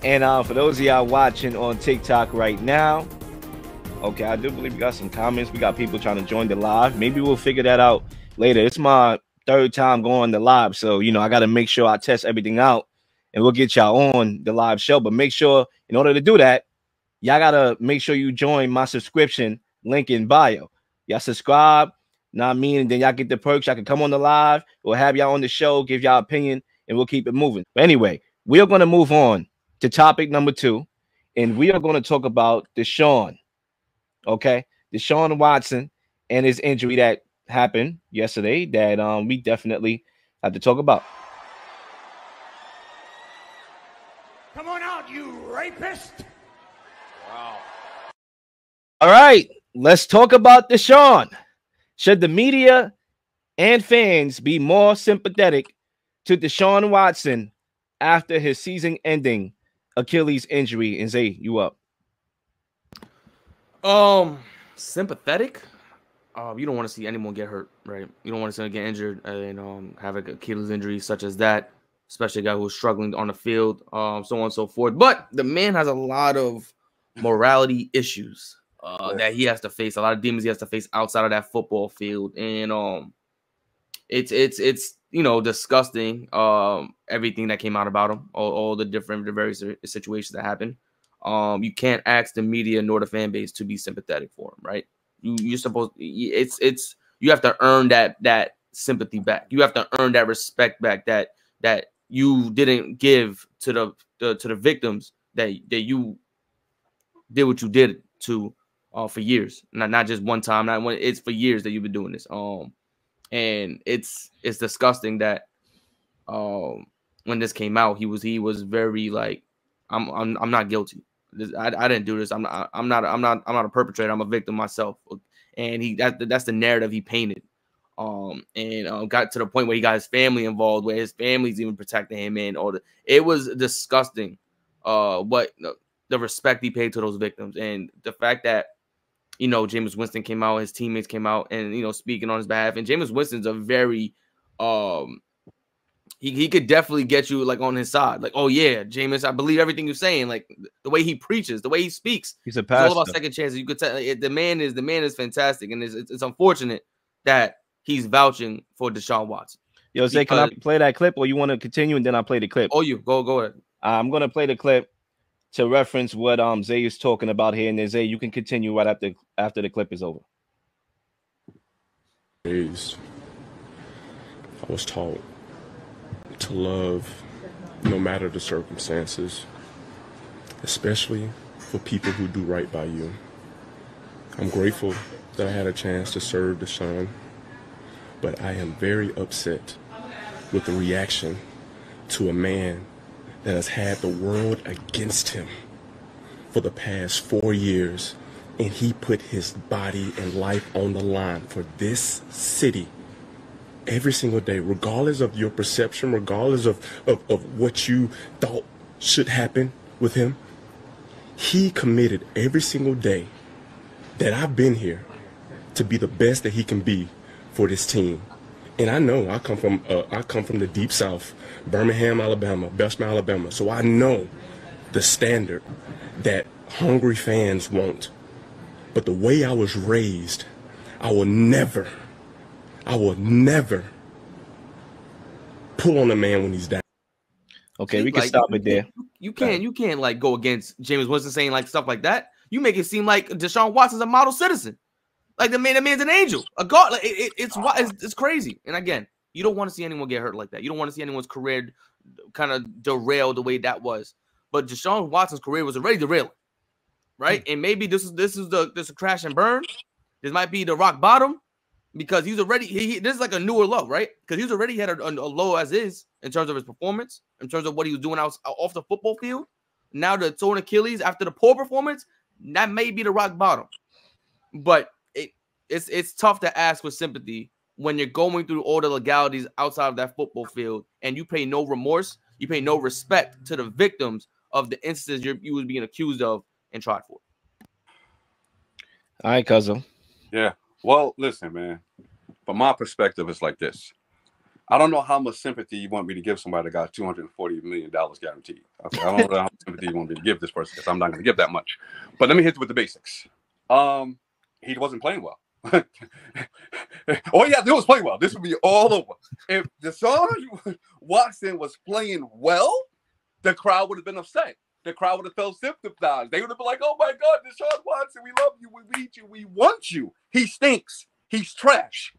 And for those of y'all watching on TikTok right now, okay, I do believe we got some comments. We got people trying to join the live. Maybe we'll figure that out later. It's my third time going the live, so I got to make sure I test everything out, and we'll get y'all on the live show. But make sure, in order to do that, y'all gotta make sure you join my subscription link in bio. Y'all subscribe, and then y'all get the perks. Y'all can come on the live. We'll have y'all on the show, give y'all opinion, and we'll keep it moving. But anyway, we are going to move on to topic number 2, and we are going to talk about Deshaun. Okay, Deshaun Watson and his injury that happened yesterday that we definitely have to talk about. Come on out, you rapist! Wow. All right, let's talk about Deshaun. Should the media and fans be more sympathetic to Deshaun Watson after his season-ending Achilles injury? And Zay, you up? Sympathetic? You don't want to see anyone get hurt, right? You don't want to see anyone get injured and have an Achilles injury such as that, especially a guy who's struggling on the field, so on and so forth. But the man has a lot of morality issues that he has to face, a lot of demons he has to face outside of that football field, and it's disgusting. Everything that came out about him, all the various situations that happened. You can't ask the media nor the fan base to be sympathetic for him, right? You're supposed, you have to earn that sympathy back. You have to earn that respect back that you didn't give to the victims that you did what you did to for years, not just one time, it's for years that you've been doing this. And it's disgusting that when this came out, he was very like, I'm not guilty. I didn't do this. I'm not a perpetrator. I'm a victim myself. And that's the narrative he painted. Got to the point where he got his family involved, where his family's even protecting him, and it was disgusting. What the respect he paid to those victims, and the fact that Jameis Winston came out, his teammates came out, and speaking on his behalf. And Jameis Winston's a very he could definitely get you like on his side, like, oh yeah, Jameis, I believe everything you're saying, like the way he preaches, the way he speaks. He's a pastor. It's all about second chances. You could tell the man is fantastic, and it's unfortunate that he's vouching for Deshaun Watson. Yo, Zay, can I play that clip, or you want to continue and then I'll play the clip? Oh, you go ahead. I'm gonna play the clip to reference what Zay is talking about here, and then Zay, you can continue right after the clip is over. I was taught to love no matter the circumstances, especially for people who do right by you. I'm grateful that I had a chance to serve Deshaun, but I am very upset with the reaction to a man that has had the world against him for the past 4 years, and he put his body and life on the line for this city every single day, regardless of your perception, regardless of what you thought should happen with him. He committed every single day that I've been here to be the best that he can be for this team. And I know I come from the deep South, Birmingham, Alabama, Belsham, Alabama. So I know the standard that hungry fans want. But the way I was raised, I will never pull on a man when he's down. Okay, we can stop it there. You can't like go against Jameis Winston saying like stuff like that. You make it seem like Deshaun Watson's a model citizen. Like the man's an angel, a god. Like it's crazy. And again, you don't want to see anyone get hurt like that. You don't want to see anyone's career kind of derailed the way that was. But Deshaun Watson's career was already derailing, right? And maybe this is a crash and burn. This might be the rock bottom, because he's already this is like a newer low, right? Because he's already had a low as is in terms of his performance, in terms of what he was doing off the football field. Now the torn Achilles after the poor performance, that may be the rock bottom. But it's tough to ask for sympathy when you're going through all the legalities outside of that football field, and you pay no remorse, you pay no respect to the victims of the instances you was being accused of and tried for. All right, cousin. Yeah. Well, listen, man. From my perspective, it's like this. I don't know how much sympathy you want me to give somebody that got $240 million guaranteed. Okay, I don't know how much sympathy you want me to give this person because I'm not going to give that much. But let me hit you with the basics. He wasn't playing well. All he had to do was play well. This would be all over. If Deshaun Watson was playing well, the crowd would have been upset. The crowd would have felt sympathized. They would have been like, "Oh my God, Deshaun Watson, we love you, we need you, we want you. He stinks. He's trash."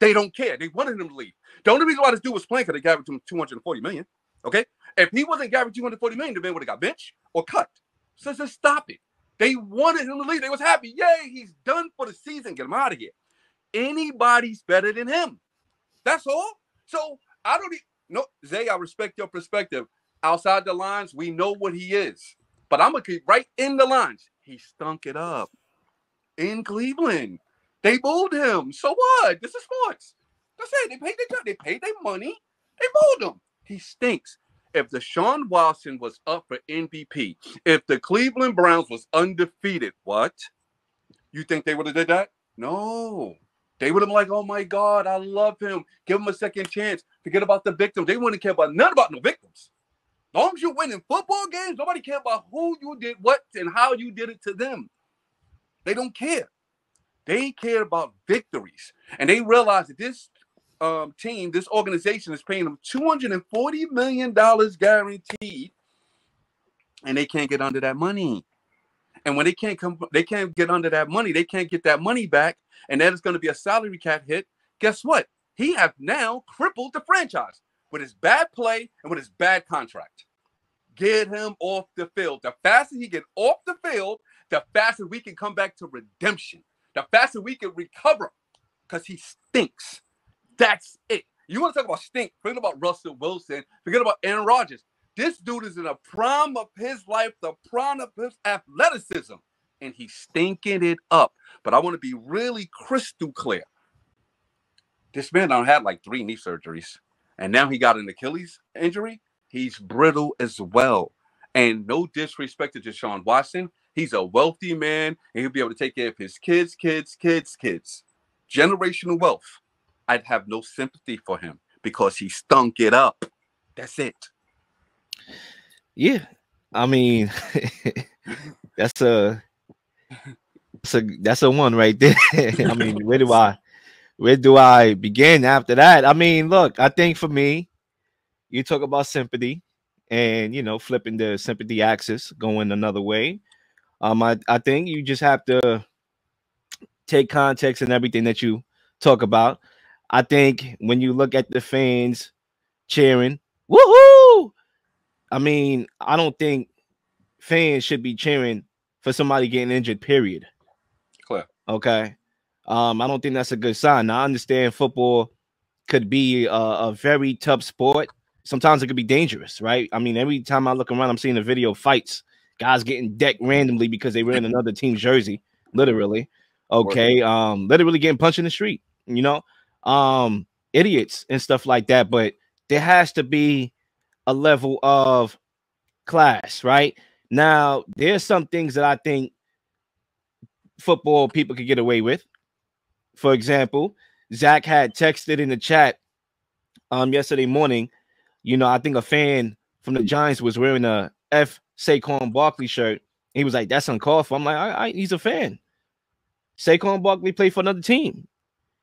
They don't care. They wanted him to leave. The only reason why this dude was playing because they gave him $240 million. Okay, if he wasn't guaranteed $240 million, the man would have got benched or cut. So just stop it. They wanted him to leave. They was happy. Yay, he's done for the season. Get him out of here. Anybody's better than him. That's all. So I don't no, Zay, I respect your perspective. Outside the lines, we know what he is. But I'm gonna keep right in the lines. He stunk it up in Cleveland. They booed him. So what? This is sports. That's it. They paid their job. They paid their money. They booed him. He stinks. If Deshaun Watson was up for MVP, if the Cleveland Browns was undefeated, what? You think they would have did that? No. They would have been like, "Oh my God, I love him. Give him a second chance. Forget about the victims." They wouldn't care about none about no victims. As long as you win in football games, nobody cares about who you did what and how you did it to them. They don't care. They care about victories. And they realize that this team, this organization is paying them $240 million guaranteed, and they can't get under that money. And when they can't get under that money, they can't get that money back, and that is going to be a salary cap hit. Guess what? He have now crippled the franchise with his bad play and with his bad contract. Get him off the field. The faster he get off the field, the faster we can come back to redemption. The faster we can recover, because he stinks. That's it. You want to talk about stink? Forget about Russell Wilson. Forget about Aaron Rodgers. This dude is in the prime of his life, the prime of his athleticism, and he's stinking it up. But I want to be really crystal clear. This man done had like 3 knee surgeries, and now he got an Achilles injury. He's brittle as well. And no disrespect to Deshaun Watson. He's a wealthy man, and he'll be able to take care of his kids. Generational wealth. I'd have no sympathy for him because he stunk it up. That's it. Yeah. I mean, that's a one right there. I mean, where do I begin after that? I mean, look, I think for me, you talk about sympathy and, you know, flipping the sympathy axis, going another way. I think you just have to take context and everything that you talk about. I think when you look at the fans cheering, woohoo! I mean, I don't think fans should be cheering for somebody getting injured, period. Clear. Okay. I don't think that's a good sign. Now, I understand football could be a very tough sport. Sometimes it could be dangerous, right? I mean, every time I look around, I'm seeing a video of fights, guys getting decked randomly because they wearing another team's jersey, literally. Okay. Literally getting punched in the street, you know, idiots and stuff like that. But there has to be a level of class, right? Now, there's some things that I think football people could get away with. For example, Zach had texted in the chat yesterday morning. You know, I think a fan from the Giants was wearing a F Saquon Barkley shirt. He was like, "That's uncalled for." I'm like, all right, he's a fan. Saquon Barkley played for another team.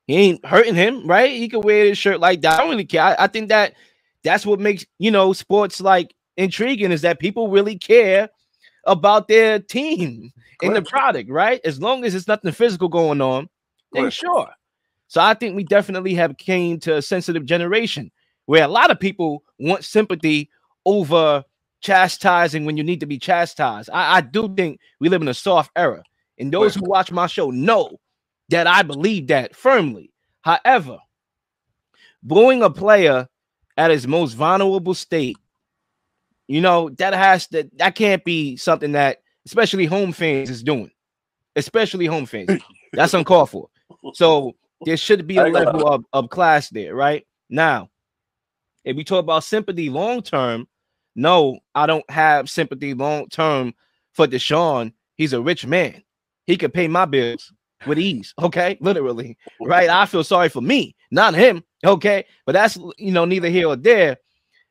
He ain't hurting him, right? He could wear his shirt like that. I don't really care. I think that's what makes, you know, sports like intriguing, is that people really care about their team and the product, right? As long as it's nothing physical going on, then sure. So I think we definitely have came to a sensitive generation where a lot of people want sympathy over chastising when you need to be chastised. I do think we live in a soft era, and those who watch my show know that I believe that firmly. However, booing a player at his most vulnerable state, you know, that can't be something that especially home fans is doing. Especially home fans. That's uncalled for. So there should be a level of class there, right? Now, if we talk about sympathy long term, no, I don't have sympathy long term for Deshaun. He's a rich man. He can pay my bills with ease, okay? Literally, right? I feel sorry for me, not him, Okay, but that's neither here or there.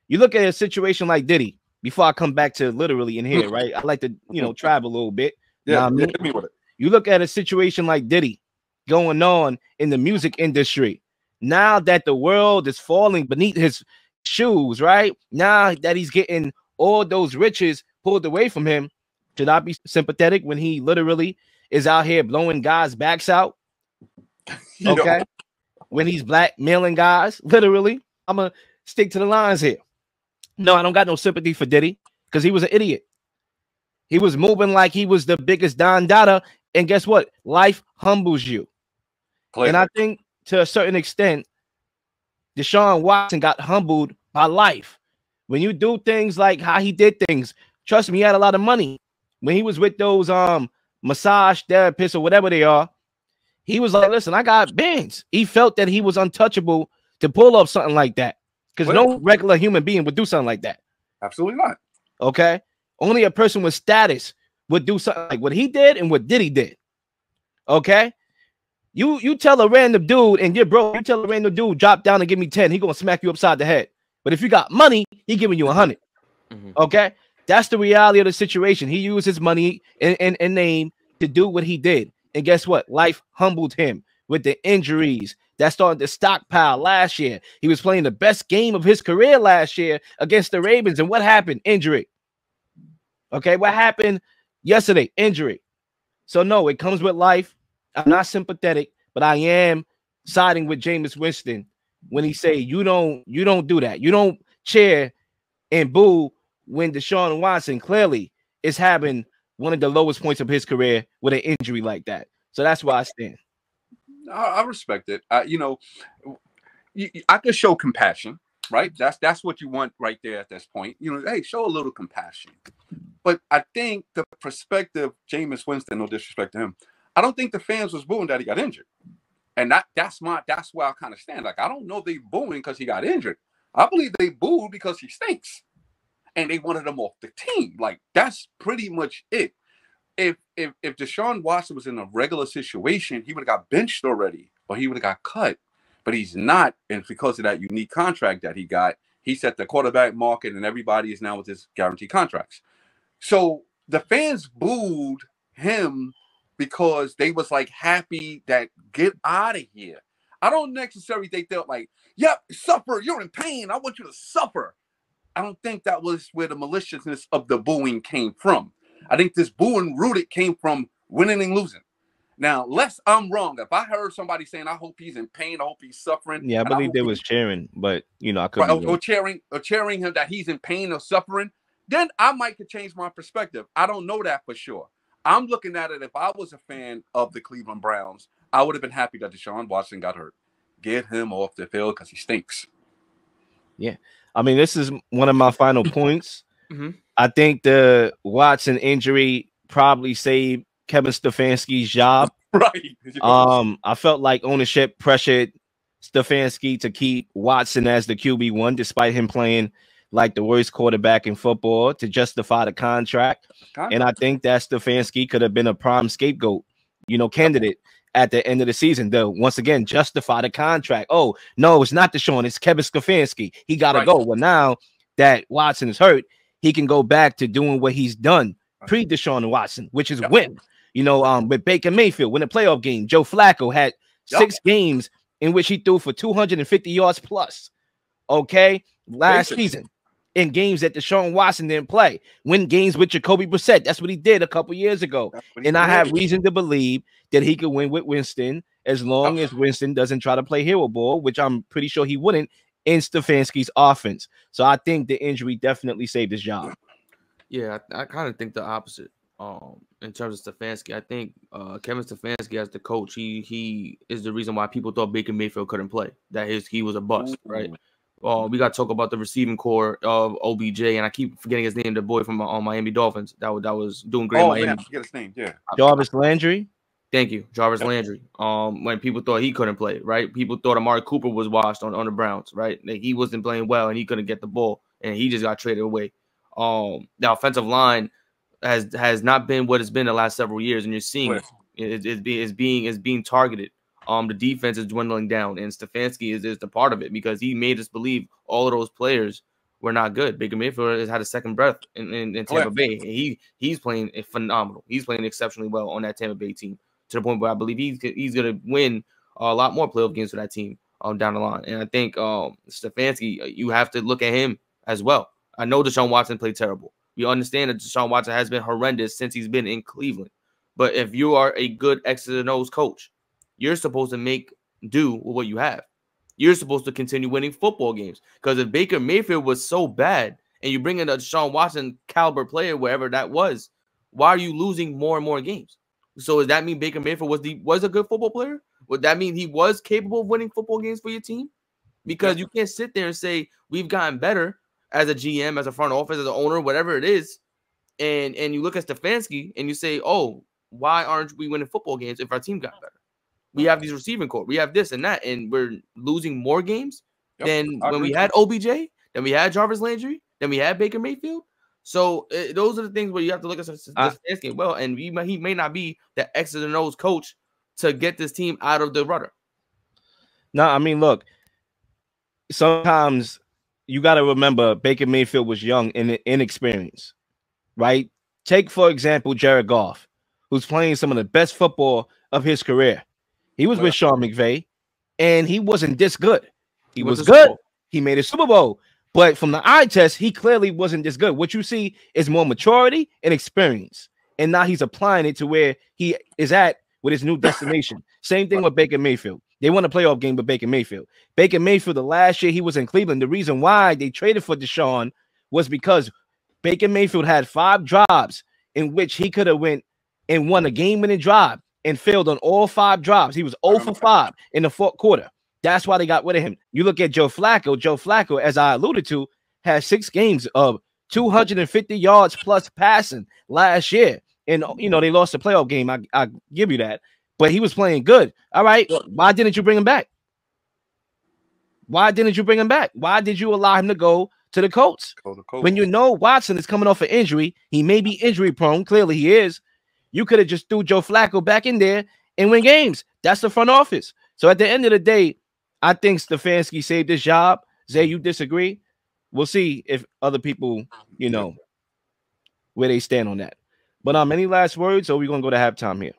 You look at a situation like Diddy. Before I come back to literally in here, right? I like to travel a little bit. Yeah, I mean? hit me with it. You look at a situation like Diddy going on in the music industry. Now that the world is falling beneath his shoes, right? Now that he's getting all those riches pulled away from him, should I be sympathetic when he literally is out here blowing guys' backs out? Okay. When he's blackmailing guys, literally. I'm going to stick to the lines here. No, I don't got no sympathy for Diddy because he was an idiot. He was moving like he was the biggest Don Dada. And guess what? Life humbles you. And I think to a certain extent, Deshaun Watson got humbled by life. When you do things like how he did things, trust me, he had a lot of money. When he was with those massage therapists or whatever they are, he was like, listen, I got bands. He felt that he was untouchable to pull off something like that. Because no regular human being would do something like that. Absolutely not. Okay? Only a person with status would do something like what he did and what Diddy did. Okay? You tell a random dude and you're broke, you tell a random dude, drop down and give me 10, he gonna smack you upside the head. But if you got money, he giving you 100. Okay? That's the reality of the situation. He used his money and name to do what he did. And guess what? Life humbled him with the injuries that started to stockpile last year. He was playing the best game of his career last year against the Ravens. And what happened? Injury. Okay, what happened yesterday? Injury. So no, it comes with life. I'm not sympathetic, but I am siding with Jameis Winston when he say you don't do that. You don't cheer and boo when Deshaun Watson clearly is having one of the lowest points of his career with an injury like that. So that's why I stand. I respect it. I could show compassion, right? That's what you want right there at this point. Hey, show a little compassion. But I think the perspective, Jameis Winston, no disrespect to him, I don't think the fans was booing that he got injured. And that's where I kind of stand. Like, I don't know if they booing because he got injured. I believe they booed because he stinks. And they wanted him off the team. Like, that's pretty much it. If Deshaun Watson was in a regular situation, he would have got benched already, or he would have got cut. But he's not, and because of that unique contract that he got, he set the quarterback market, and everybody is now with his guaranteed contracts. So the fans booed him because they was like happy that get out of here. I don't necessarily think they're like, yep, suffer, you're in pain, I want you to suffer. I don't think that was where the maliciousness of the booing came from. I think this booing rooted came from winning and losing. Now, unless I'm wrong, if I heard somebody saying, I hope he's in pain, I hope he's suffering. Yeah, I believe they was cheering, but I could or cheering him that he's in pain or suffering, then I might could change my perspective. I don't know that for sure. I'm looking at it, if I was a fan of the Cleveland Browns, I would have been happy that Deshaun Watson got hurt. Get him off the field because he stinks. Yeah. I mean, this is one of my final points. I think the Watson injury probably saved Kevin Stefanski's job. Right. I felt like ownership pressured Stefanski to keep Watson as the QB1, despite him playing like the worst quarterback in football, to justify the contract. And I think that Stefanski could have been a prime scapegoat, candidate at the end of the season to once again justify the contract. Oh, no, it's not Deshaun, it's Kevin Stefanski. He got to go. Well, now that Watson is hurt, he can go back to doing what he's done pre-Deshaun Watson, which is win. With Baker Mayfield, win a playoff game. Joe Flacco had 6 games in which he threw for 250 yards plus. Okay, last season. In games that Deshaun Watson didn't play. Win games with Jacoby Brissett. That's what he did a couple years ago. And I have reason to believe that he could win with Winston as long as Winston doesn't try to play hero ball, which I'm pretty sure he wouldn't in Stefanski's offense. So I think the injury definitely saved his job. Yeah, I kind of think the opposite. In terms of Stefanski, I think Kevin Stefanski as the coach, he is the reason why people thought Baker Mayfield couldn't play. He was a bust, right? We got to talk about the receiving core of OBJ, and I keep forgetting his name, the boy from Miami Dolphins that was doing great. Miami. Man, I forget his name. Yeah, Jarvis Landry. Thank you, Jarvis Landry. When people thought he couldn't play, right? People thought Amari Cooper was washed on the Browns, right? Like, he wasn't playing well, and he couldn't get the ball, and he just got traded away. The offensive line has not been what it's been the last several years, and you're seeing it's being targeted. the defense is dwindling down, and Stefanski is the part of it because he made us believe all of those players were not good. Baker Mayfield has had a second breath in Tampa Bay. He's playing phenomenal. He's playing exceptionally well on that Tampa Bay team to the point where I believe he's going to win a lot more playoff games for that team down the line. And I think Stefanski, you have to look at him as well. I know Deshaun Watson played terrible. We understand that Deshaun Watson has been horrendous since he's been in Cleveland. But if you are a good X's and O's coach, you're supposed to make do with what you have. You're supposed to continue winning football games. Because if Baker Mayfield was so bad and you bring in a Deshaun Watson caliber player, wherever that was, why are you losing more and more games? So does that mean Baker Mayfield was a good football player? Would that mean he was capable of winning football games for your team? Because you can't sit there and say we've gotten better as a GM, as a front office, as an owner, whatever it is, and you look at Stefanski and you say, oh, why aren't we winning football games if our team got better? We have these receiving core, we have this and that, and we're losing more games than when we had OBJ, then we had Jarvis Landry, then we had Baker Mayfield. So those are the things where you have to look at Stefanski well, and he may not be the X's and O's coach to get this team out of the rudder. No, I mean, look, sometimes you got to remember Baker Mayfield was young and inexperienced, right? Take, for example, Jared Goff, who's playing some of the best football of his career. He was with Sean McVay, and he wasn't this good. He was good. He made a Super Bowl. But from the eye test, he clearly wasn't this good. What you see is more maturity and experience. And now he's applying it to where he is at with his new destination. Same thing with Baker Mayfield. They won a playoff game with Baker Mayfield. Baker Mayfield, the last year he was in Cleveland, the reason why they traded for Deshaun was because Baker Mayfield had 5 drives in which he could have went and won a game-winning drive and failed on all 5 drives. He was 0 for 5 in the fourth quarter. That's why they got rid of him. You look at Joe Flacco. Joe Flacco, as I alluded to, had 6 games of 250 yards plus passing last year. And, you know, they lost the playoff game. I give you that. But he was playing good. All right. Why didn't you bring him back? Why didn't you bring him back? Why did you allow him to go to the Colts? When you know Watson is coming off an injury, he may be injury prone. Clearly he is. You could have just threw Joe Flacco back in there and win games. That's the front office. So at the end of the day, I think Stefanski saved his job. Zay, you disagree? We'll see if other people, you know, where they stand on that. But any last words, or are we going to go to halftime here?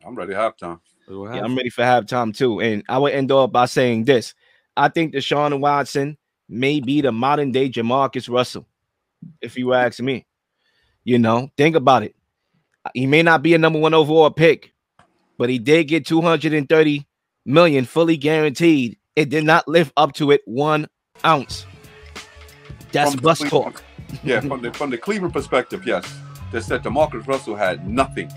I'm ready to halftime. Yeah, I'm ready for halftime too. And I would end off by saying this. I think Deshaun Watson may be the modern day Jamarcus Russell, if you ask me. You know, think about it. He may not be a number 1 overall pick, but he did get $230 million fully guaranteed. It did not live up to it 1 ounce. That's bus talk. Yeah, from the Cleveland perspective, yes. They said DeMarcus Russell had nothing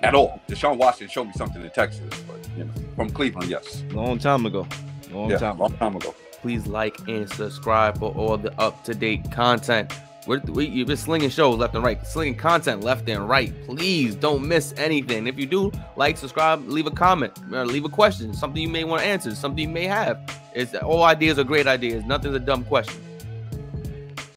at all. Deshaun Watson showed me something in Texas, but you know, from Cleveland, yes. Long time ago. Long time ago. Please like and subscribe for all the up-to-date content. You've been slinging shows left and right, slinging content left and right. Please don't miss anything. If you do, like, subscribe, leave a comment, or leave a question, something you may want to answer, something you may have. All ideas are great ideas. Nothing's a dumb question.